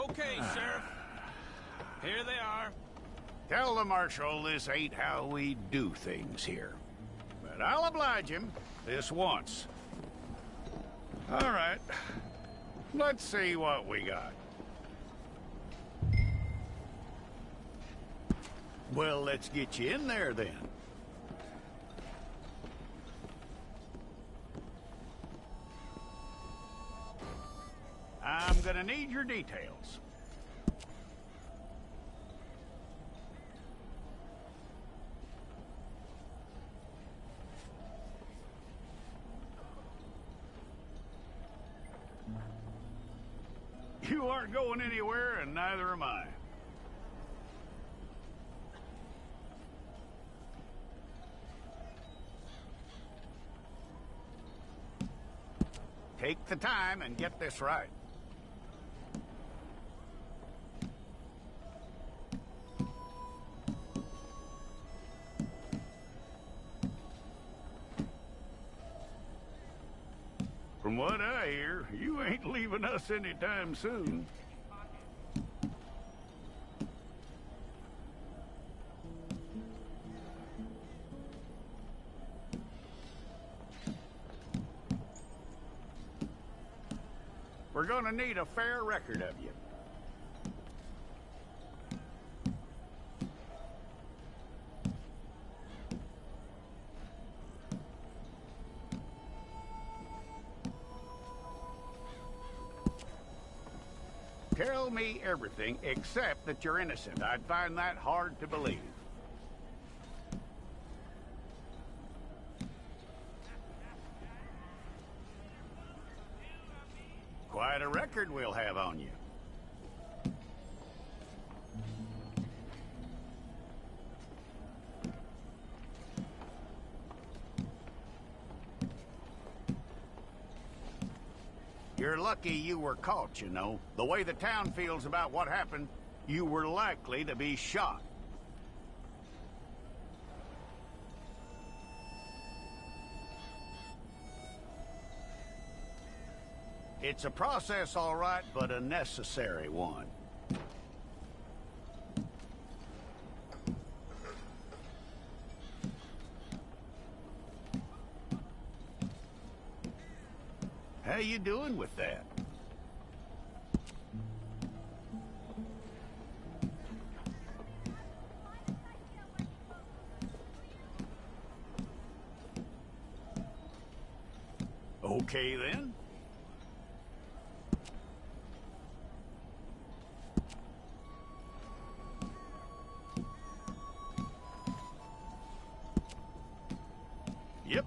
Okay, Sheriff. Here they are. Tell the Marshal this ain't how we do things here. But I'll oblige him this once. All right. Let's see what we got. Well, let's get you in there then. I'm gonna need your details. You aren't going anywhere, and neither am I. Take the time and get this right. From what I hear, you ain't leaving us anytime soon. We're gonna need a fair record of you. Tell me everything except that you're innocent. I'd find that hard to believe. Quite a record we'll have on you. You're lucky you were caught, you know. The way the town feels about what happened, you were likely to be shot. It's a process, all right, but a necessary one. How you doing with that? Okay, then. Yep.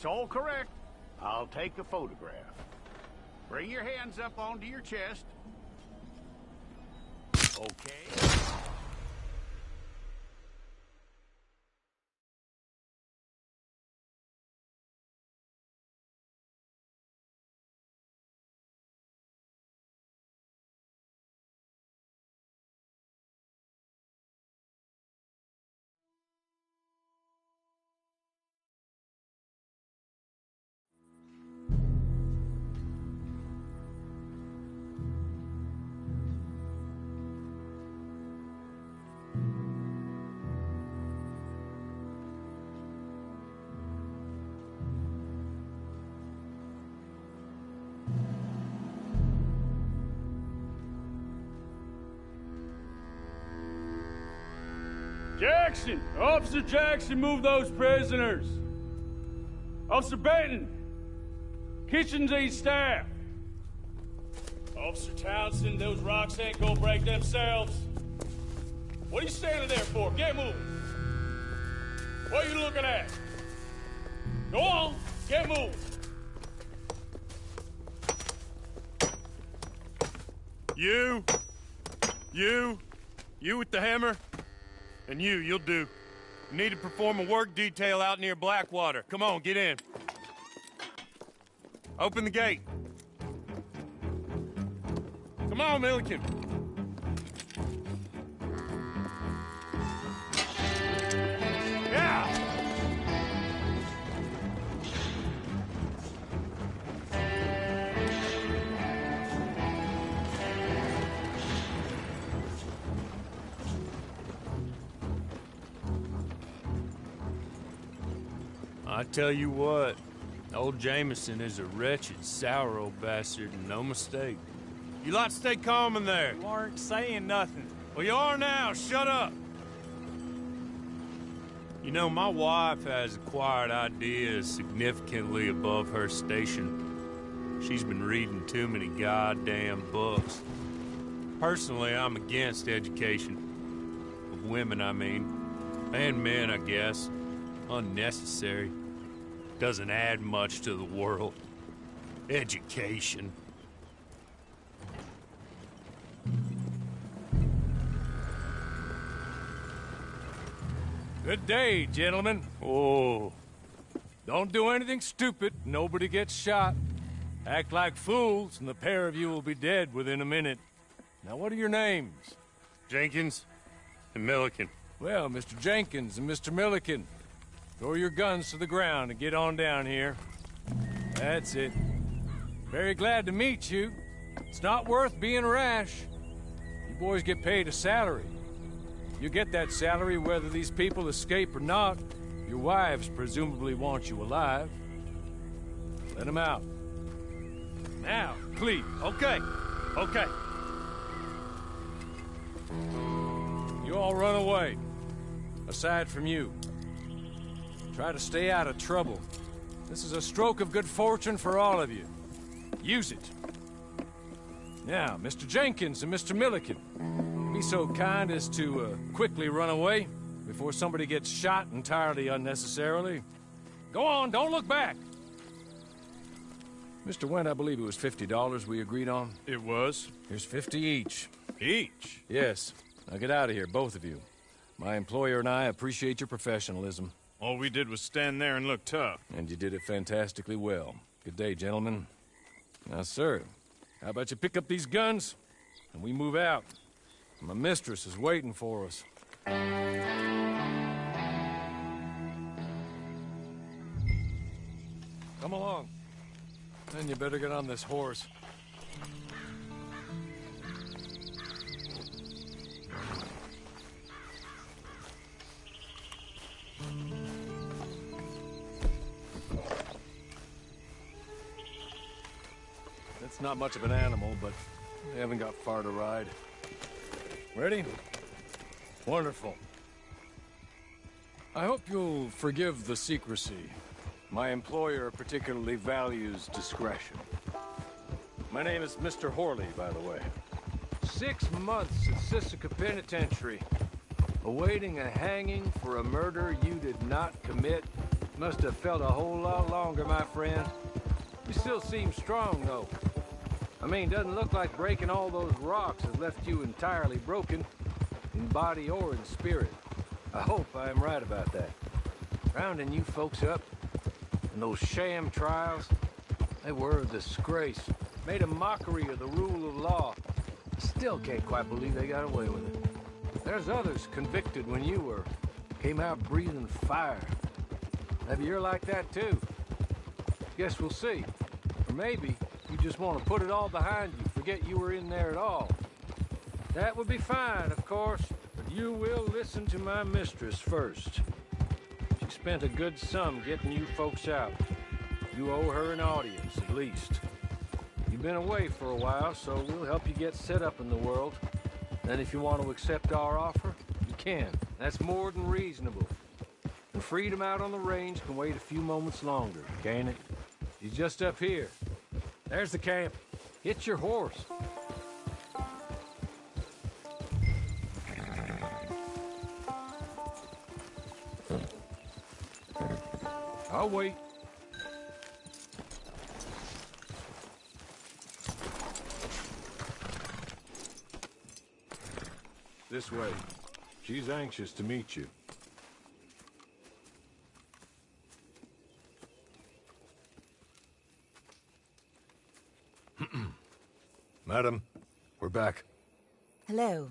That's all correct. I'll take a photograph. Bring your hands up onto your chest. Okay. Jackson! Officer Jackson, move those prisoners! Officer Benton! Kitchens aid staff! Officer Townsend, those rocks ain't gonna break themselves. What are you standing there for? Get moving! What are you looking at? Go on, get moving! You with the hammer? And you'll do. You need to perform a work detail out near Blackwater. Come on, get in. Open the gate. Come on, Milliken. Yeah! I tell you what, old Jameson is a wretched, sour old bastard, and no mistake. You lot stay calm in there. You aren't saying nothing. Well, you are now. Shut up. You know, my wife has acquired ideas significantly above her station. She's been reading too many goddamn books. Personally, I'm against education. Of women, I mean. And men, I guess. Unnecessary. Doesn't add much to the world. Education. Good day, gentlemen. Oh. Don't do anything stupid. Nobody gets shot. Act like fools, and the pair of you will be dead within a minute. Now, what are your names? Jenkins and Milliken. Well, Mr. Jenkins and Mr. Milliken, throw your guns to the ground and get on down here. That's it. Very glad to meet you. It's not worth being rash. You boys get paid a salary. You get that salary whether these people escape or not. Your wives presumably want you alive. Let them out. Now, please. Okay. You all run away. Aside from you. Try to stay out of trouble. This is a stroke of good fortune for all of you. Use it. Now, Mr. Jenkins and Mr. Milliken, be so kind as to quickly run away before somebody gets shot entirely unnecessarily. Go on, don't look back. Mr. Wendt, I believe it was $50 we agreed on. It was. Here's 50 each. Each? Yes. Now get out of here, both of you. My employer and I appreciate your professionalism. All we did was stand there and look tough. And you did it fantastically well. Good day, gentlemen. Now, sir, how about you pick up these guns, and we move out? My mistress is waiting for us. Come along. Then you better get on this horse. It's not much of an animal, but we haven't got far to ride. Ready? Wonderful. I hope you'll forgive the secrecy. My employer particularly values discretion. My name is Mr. Horley, by the way. 6 months at Sisika Penitentiary, awaiting a hanging for a murder you did not commit Must have felt a whole lot longer, my friend. You still seem strong, though. I mean, doesn't look like breaking all those rocks has left you entirely broken, in body or in spirit. I hope I am right about that. Rounding you folks up, and those sham trials, they were a disgrace. Made a mockery of the rule of law. Still can't quite believe they got away with it. There's others convicted when you were. Came out breathing fire. Maybe you're like that too. Guess we'll see. Or maybe you just want to put it all behind you, forget you were in there at all. That would be fine, of course, but you will listen to my mistress first. She spent a good sum getting you folks out. You owe her an audience, at least. You've been away for a while, so we'll help you get set up in the world. Then if you want to accept our offer, you can. That's more than reasonable. And freedom out on the range can wait a few moments longer, can't it? He's just up here. There's the camp. Hit your horse. I'll wait. This way. She's anxious to meet you. Madam, we're back. Hello.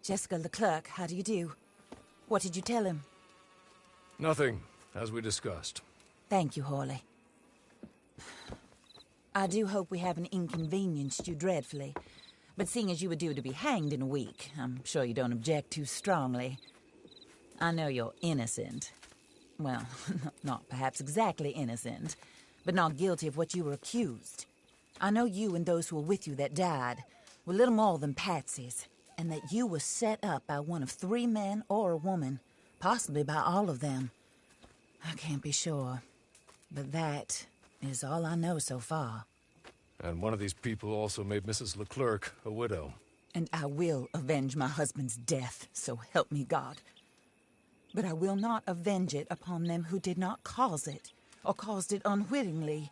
Jessica Leclerc, how do you do? What did you tell him? Nothing, as we discussed. Thank you, Hawley. I do hope we haven't inconvenienced you dreadfully. But seeing as you were due to be hanged in a week, I'm sure you don't object too strongly. I know you're innocent. Well, not perhaps exactly innocent, but not guilty of what you were accused. I know you and those who were with you that died were little more than patsies, and that you were set up by one of 3 men or a woman, possibly by all of them. I can't be sure, but that is all I know so far. And one of these people also made Mrs. Leclerc a widow. And I will avenge my husband's death, so help me God. But I will not avenge it upon them who did not cause it, or caused it unwittingly.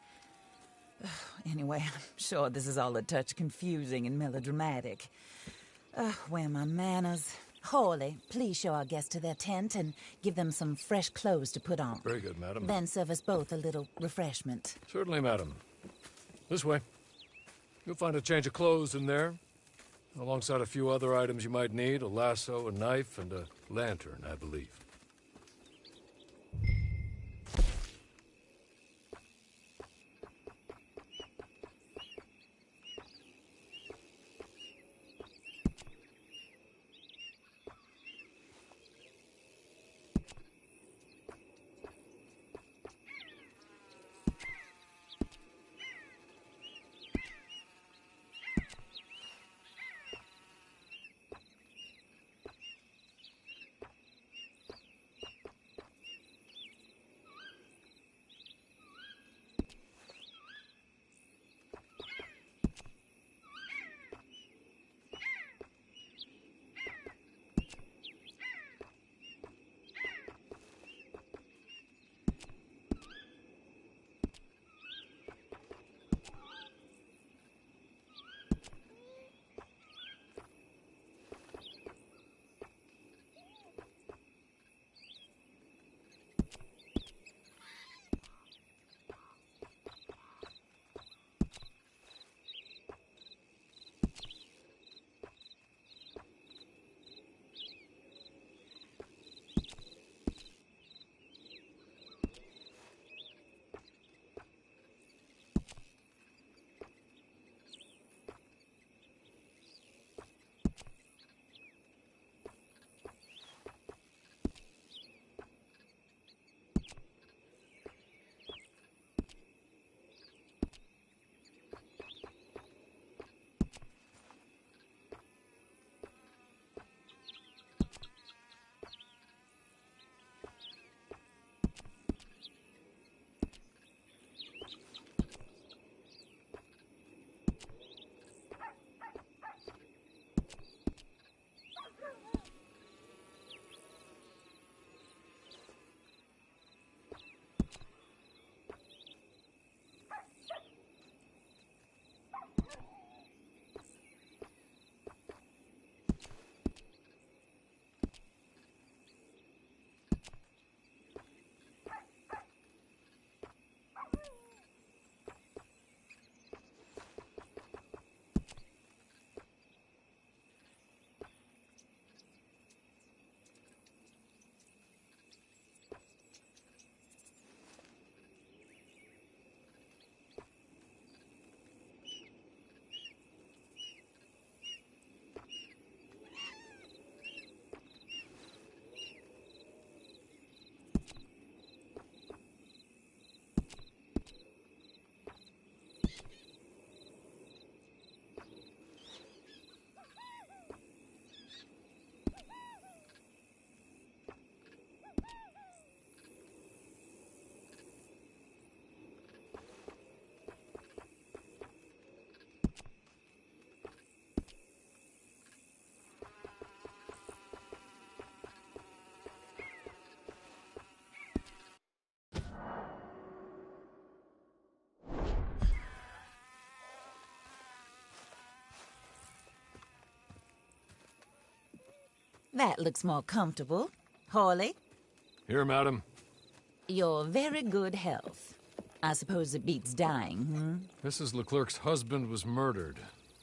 Anyway, I'm sure this is all a touch confusing and melodramatic. Where are my manners? Hawley, please show our guests to their tent and give them some fresh clothes to put on. Very good, madam. Then serve us both a little refreshment. Certainly, madam. This way. You'll find a change of clothes in there, alongside a few other items you might need, a lasso, a knife, and a lantern, I believe. That looks more comfortable. Hawley, Here, madam. your very good health. I suppose it beats dying, Mrs. Leclerc's husband was murdered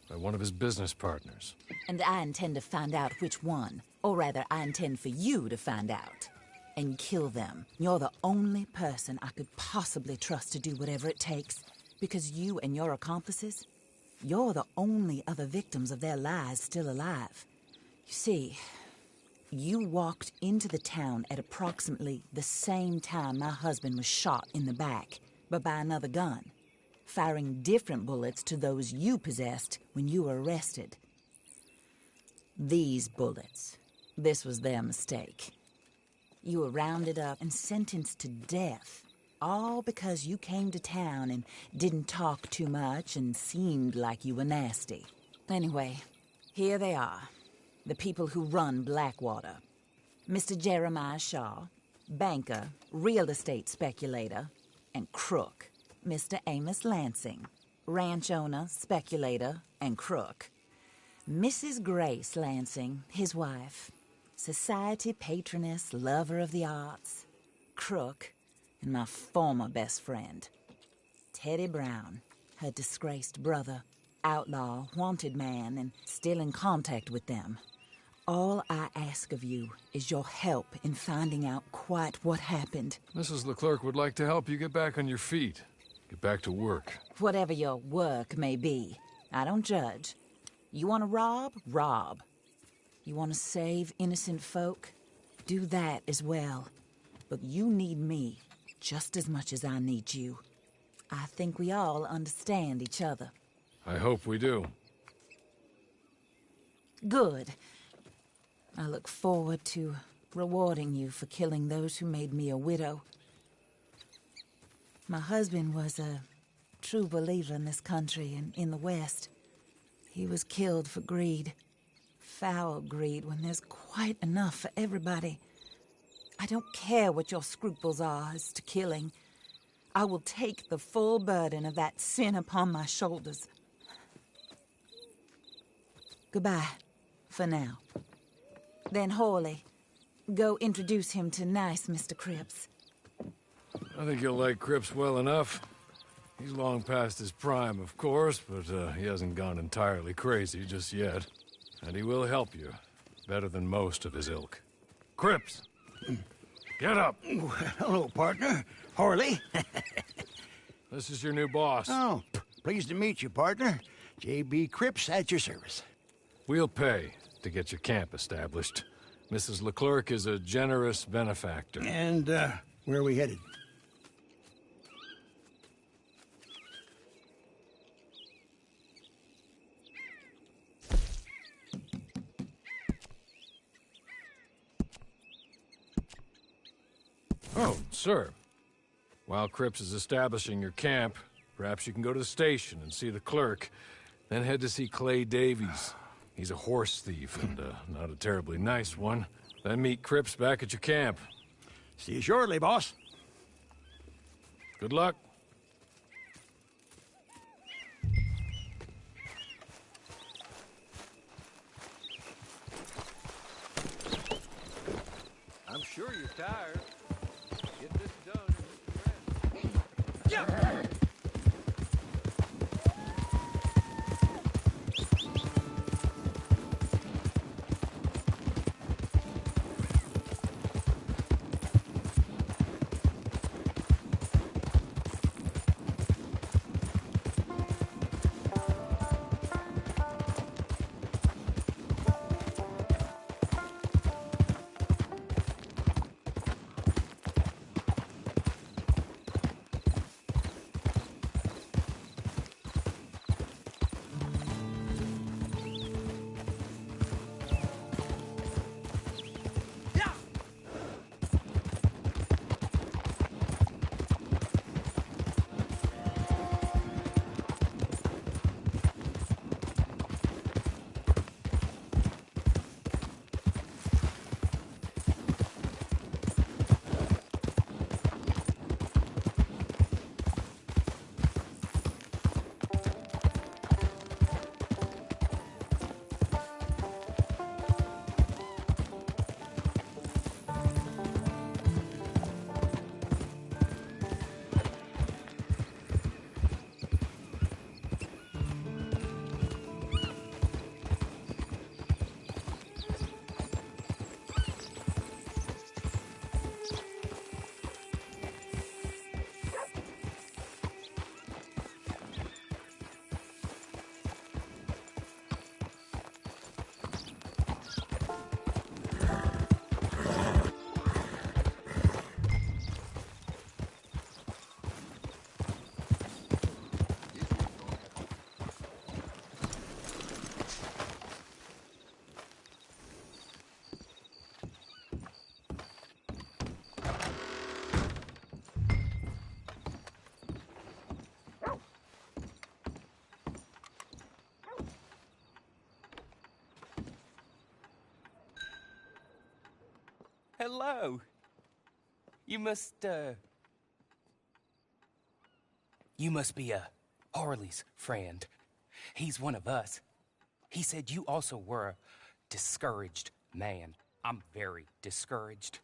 by one of his business partners. And I intend to find out which one. Or rather, I intend for you to find out. And kill them. You're the only person I could possibly trust to do whatever it takes. Because you and your accomplices, you're the only other victims of their lies still alive. You see, you walked into the town at approximately the same time my husband was shot in the back, but by another gun, firing different bullets to those you possessed when you were arrested. These bullets, this was their mistake. You were rounded up and sentenced to death, all because you came to town and didn't talk too much and seemed like you were nasty. Anyway, here they are, the people who run Blackwater. Mr. Jeremiah Shaw, banker, real estate speculator, and crook. Mr. Amos Lansing, ranch owner, speculator, and crook. Mrs. Grace Lansing, his wife, society patroness, lover of the arts, crook, and my former best friend. Teddy Brown, her disgraced brother, outlaw, wanted man, and still in contact with them. All I ask of you is your help in finding out quite what happened. Mrs. Leclerc would like to help you get back on your feet. Get back to work. Whatever your work may be, I don't judge. You want to rob? Rob. You want to save innocent folk? Do that as well. But you need me just as much as I need you. I think we all understand each other. I hope we do. Good. I look forward to rewarding you for killing those who made me a widow. My husband was a true believer in this country and in the West. He was killed for greed. Foul greed when there's quite enough for everybody. I don't care what your scruples are as to killing. I will take the full burden of that sin upon my shoulders. Goodbye, for now. Then Hawley, go introduce him to nice Mr. Cripps. I think you'll like Cripps well enough. He's long past his prime, of course, but he hasn't gone entirely crazy just yet. And he will help you, better than most of his ilk. Cripps! Get up! Hello, partner. Hawley. This is your new boss. Oh, pleased to meet you, partner. J.B. Cripps at your service. We'll pay to get your camp established. Mrs. Leclerc is a generous benefactor. And, where are we headed? Oh, sir. While Cripps is establishing your camp, perhaps you can go to the station and see the clerk, then head to see Clay Davies. He's a horse thief, and not a terribly nice one. Then meet Cripps back at your camp. See you shortly, boss. Good luck. I'm sure you're tired. Get this done and you can rest. Yeah! Hello. You must be Harley's friend. He's one of us. He said you also were a discouraged man. I'm very discouraged.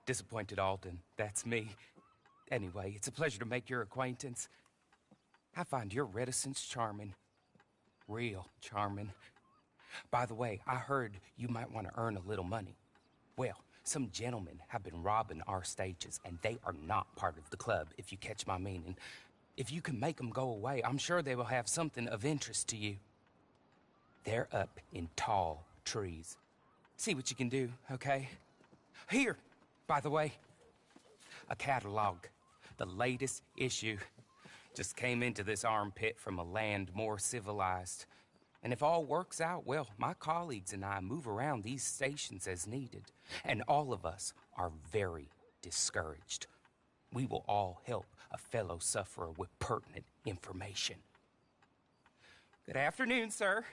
Disappointed Alden, that's me. Anyway, it's a pleasure to make your acquaintance. I find your reticence charming. Real charming. By the way, I heard you might want to earn a little money. Well, some gentlemen have been robbing our stages, and they are not part of the club, if you catch my meaning. If you can make them go away, I'm sure they will have something of interest to you. They're up in tall trees. See what you can do, okay? Here, by the way, a catalog. The latest issue. Just came into this armpit from a land more civilized. And if all works out, well, my colleagues and I move around these stations as needed. And all of us are very discouraged. We will all help a fellow sufferer with pertinent information. Good afternoon, sir.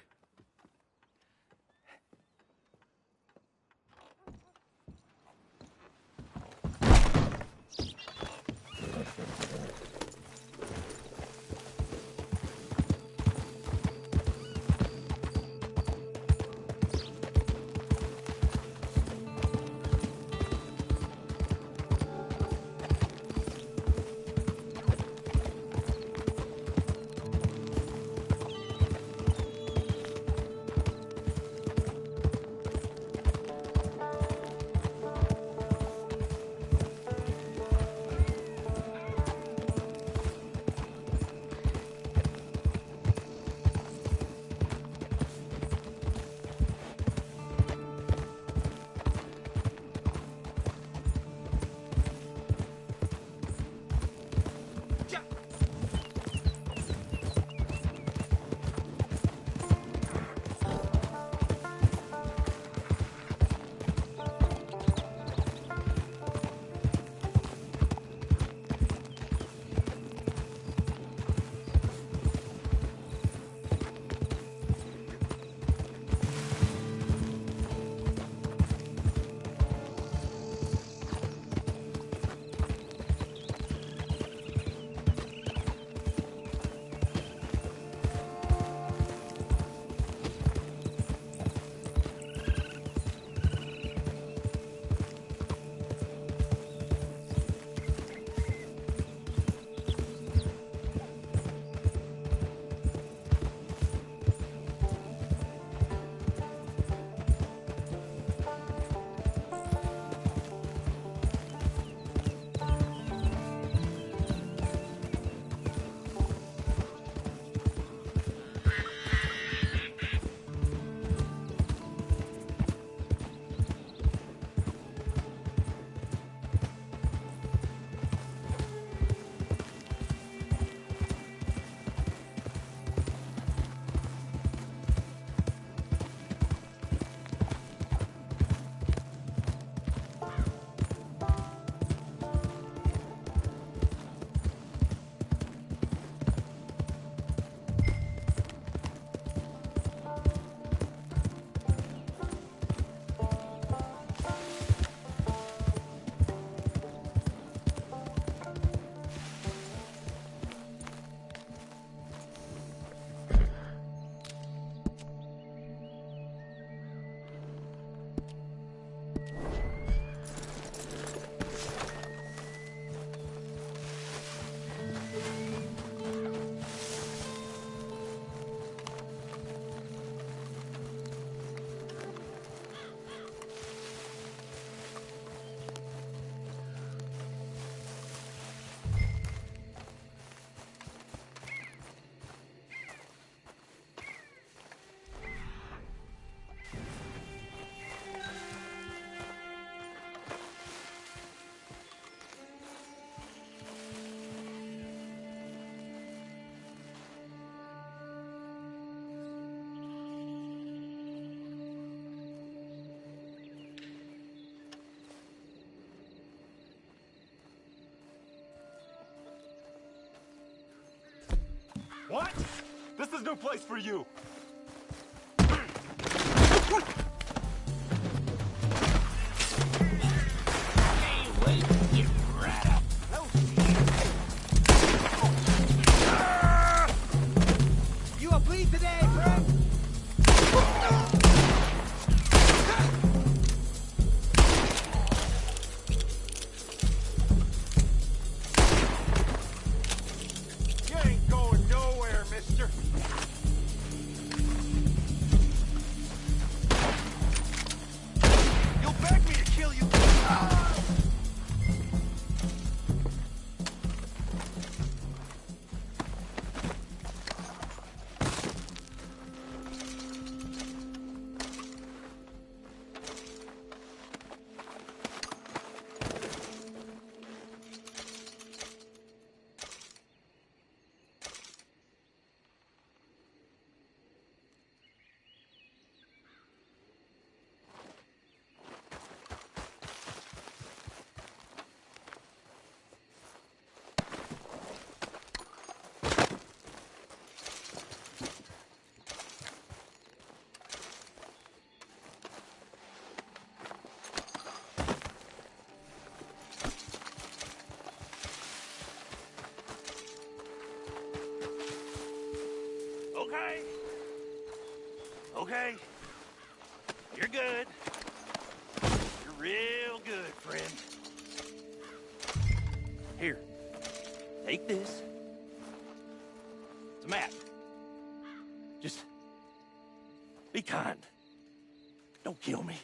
What? This is no place for you. okay? Okay. You're good. You're real good, friend. Here. Take this. It's a map. Just be kind. Don't kill me.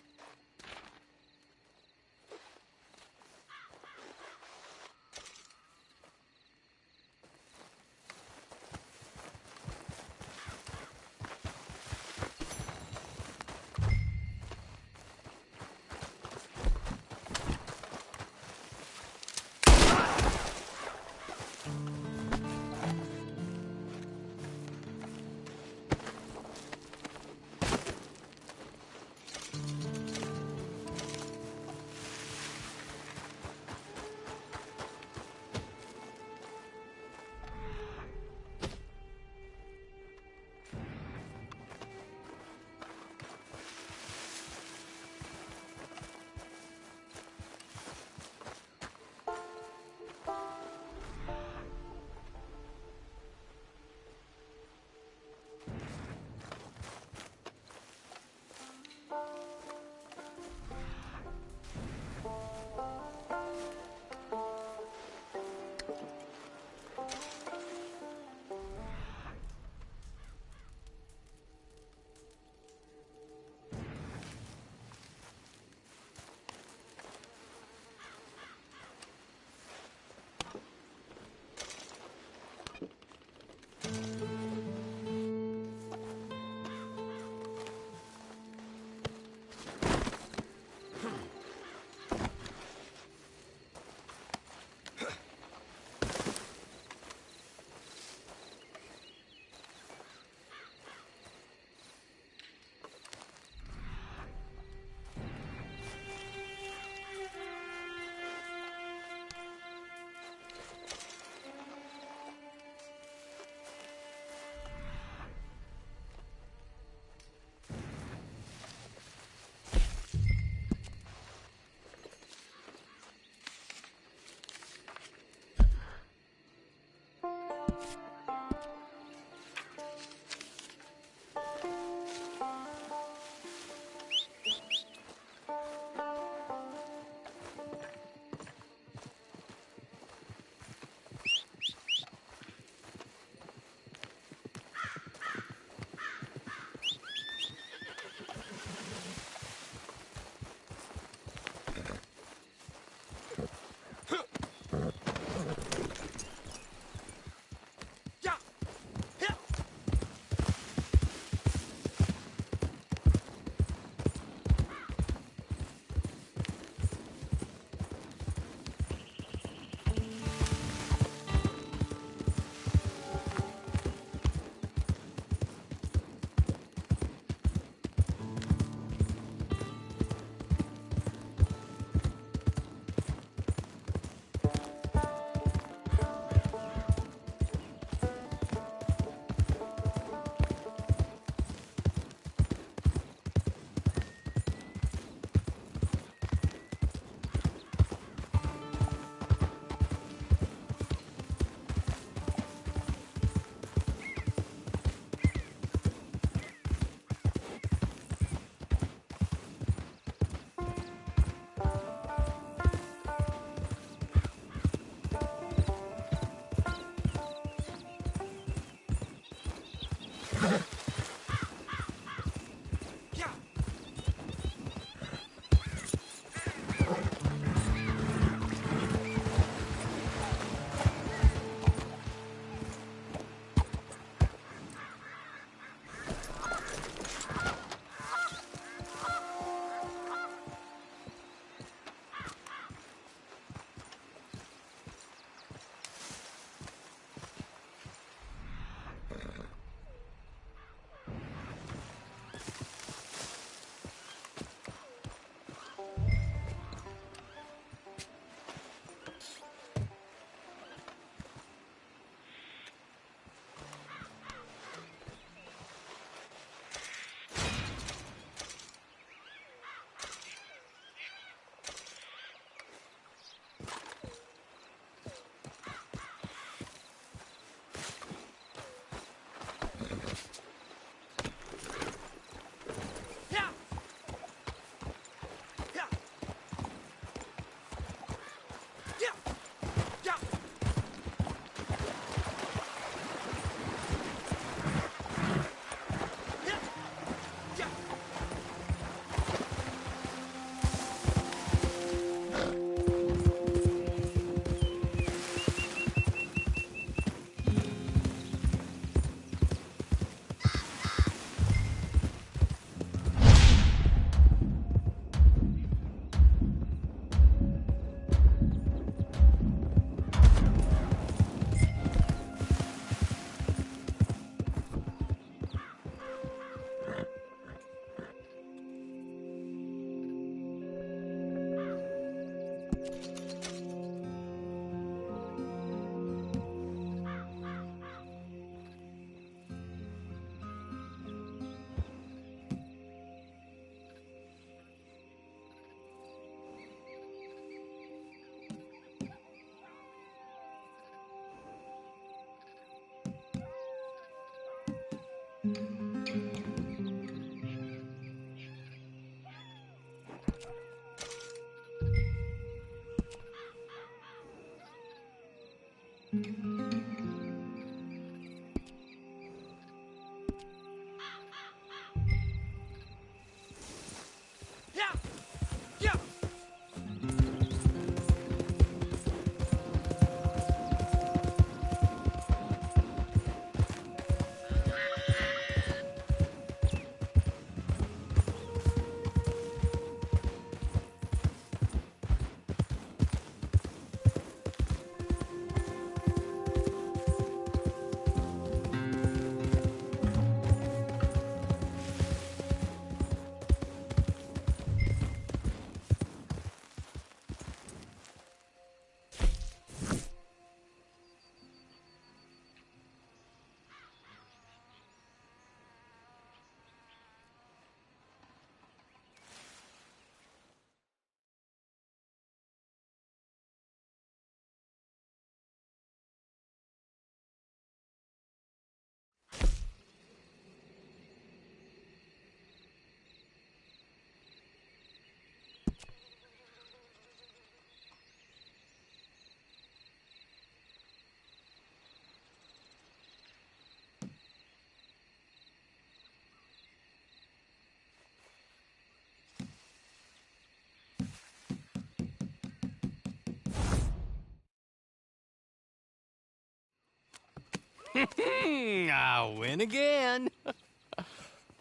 I win again.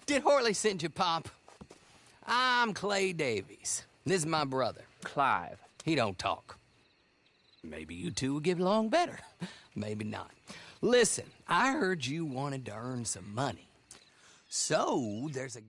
Did Horley send you, Pop? I'm Clay Davies. This is my brother, Clive. He don't talk. Maybe you two will get along better. Maybe not. Listen, I heard you wanted to earn some money. So, there's a...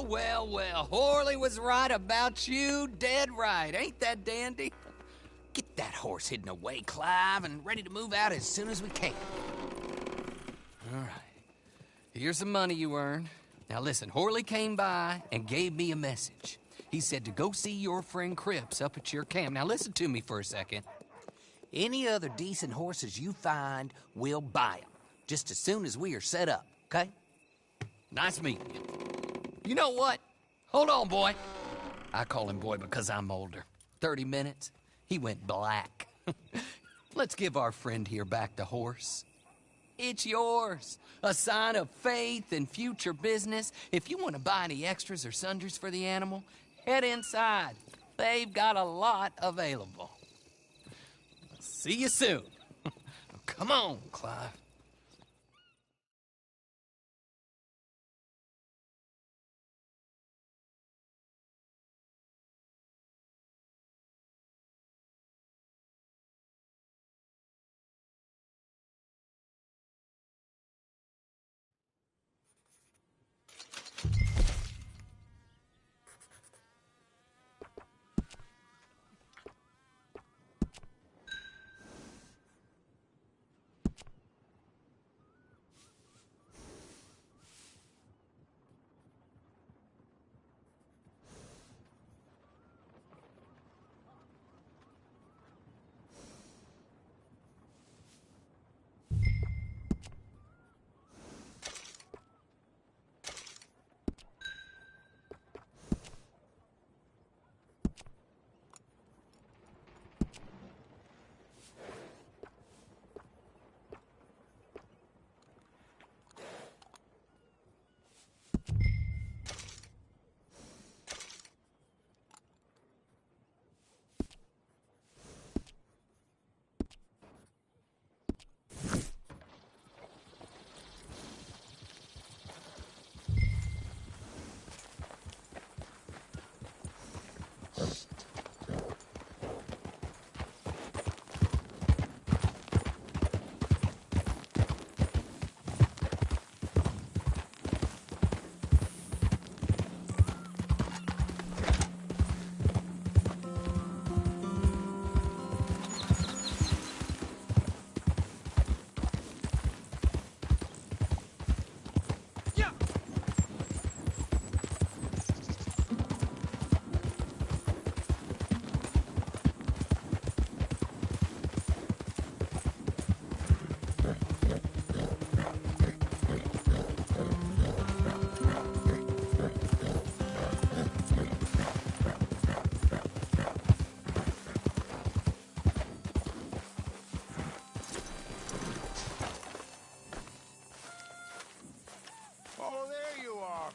well. Horley was right about you, dead right. Ain't that dandy? Get that horse hidden away, Clive, and ready to move out as soon as we can. All right. Here's the money you earned. Now listen, Horley came by and gave me a message. He said to go see your friend Cripps up at your camp. Now listen to me for a second. Any other decent horses you find, we'll buy them. Just as soon as we are set up, okay? Nice meeting you. You know what? Hold on, boy. I call him boy because I'm older. 30 minutes, he went black. Let's give our friend here back the horse. It's yours. A sign of faith and future business. If you want to buy any extras or sundries for the animal, head inside. They've got a lot available. See you soon. Come on, Clive.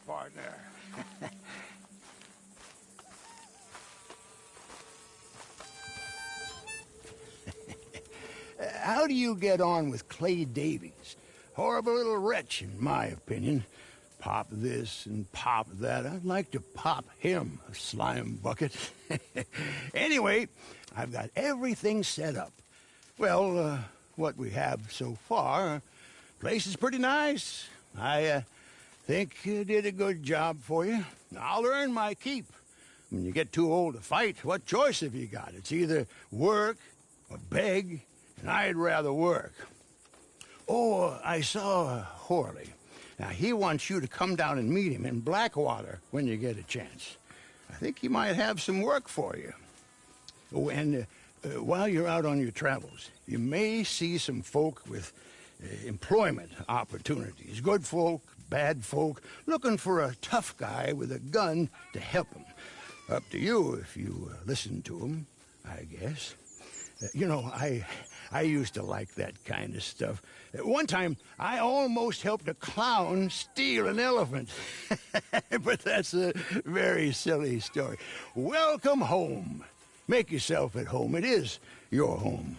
Partner. How do you get on with Clay Davies? Horrible little wretch, in my opinion. Pop this and pop that. I'd like to pop him, a slime bucket. Anyway, I've got everything set up. Well, what we have so far, place is pretty nice. I think you did a good job for you. I'll earn my keep. When you get too old to fight, what choice have you got? It's either work or beg, and I'd rather work. Oh, I saw Horley. Now, he wants you to come down and meet him in Blackwater when you get a chance. I think he might have some work for you. Oh, and while you're out on your travels, you may see some folk with employment opportunities. Good folk, bad folk, looking for a tough guy with a gun to help them. Up to you if you listen to them, I guess. You know, I used to like that kind of stuff. One time, I almost helped a clown steal an elephant. But that's a very silly story. Welcome home. Make yourself at home. It is your home.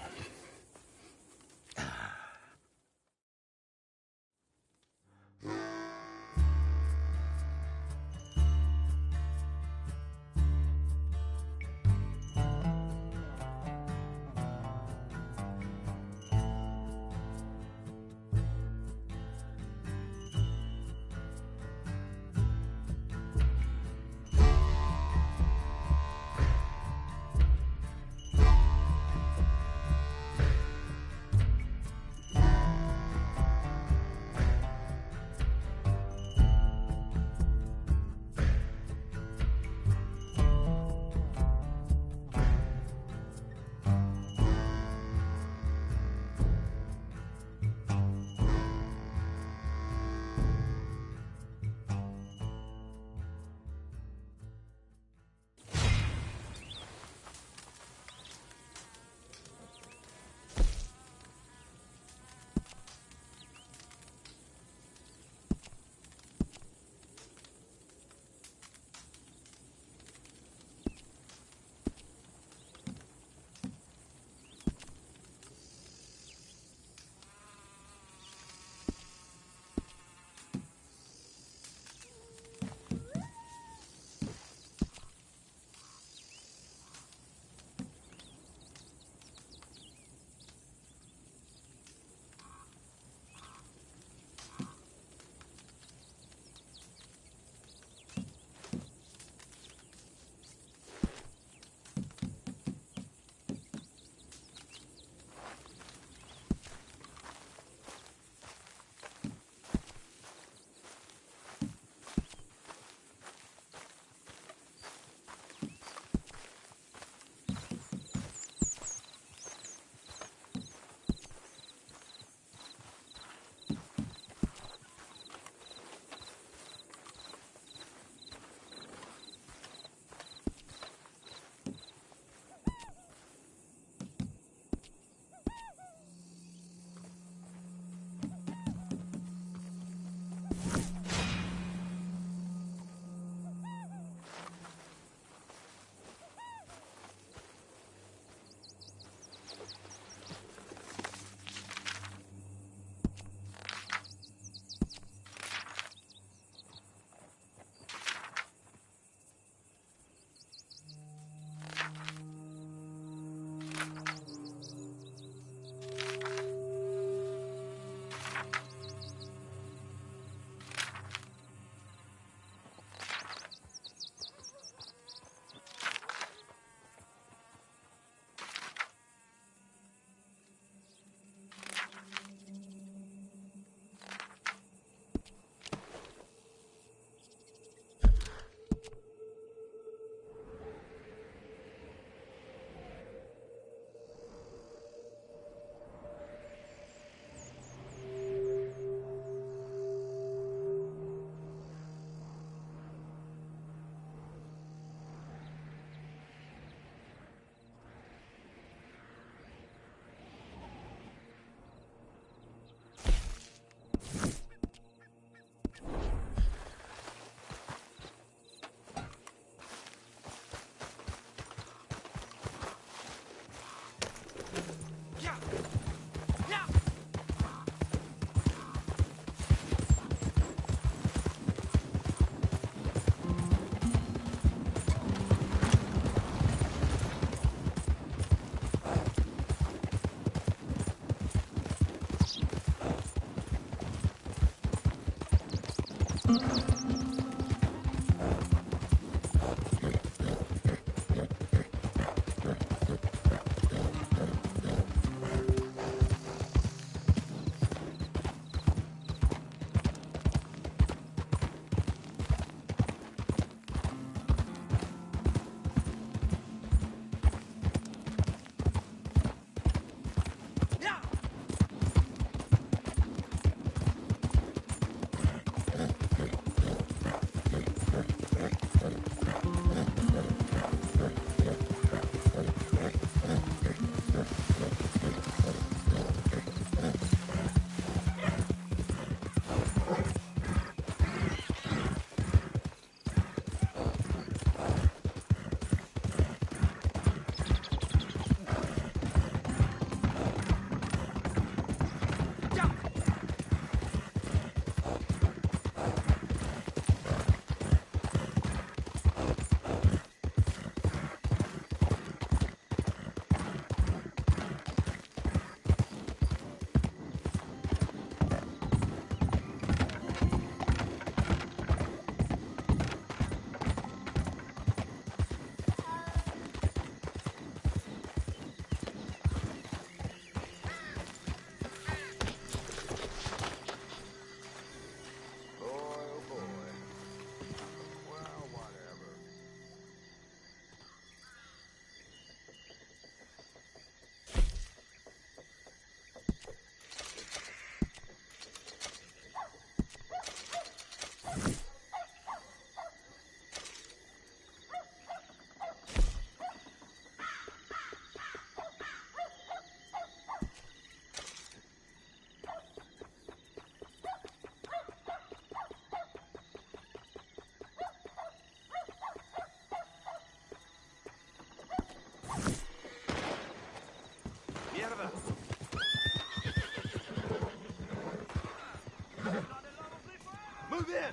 Move in!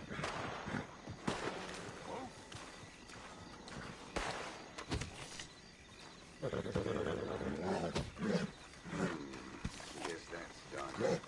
Guess that's done.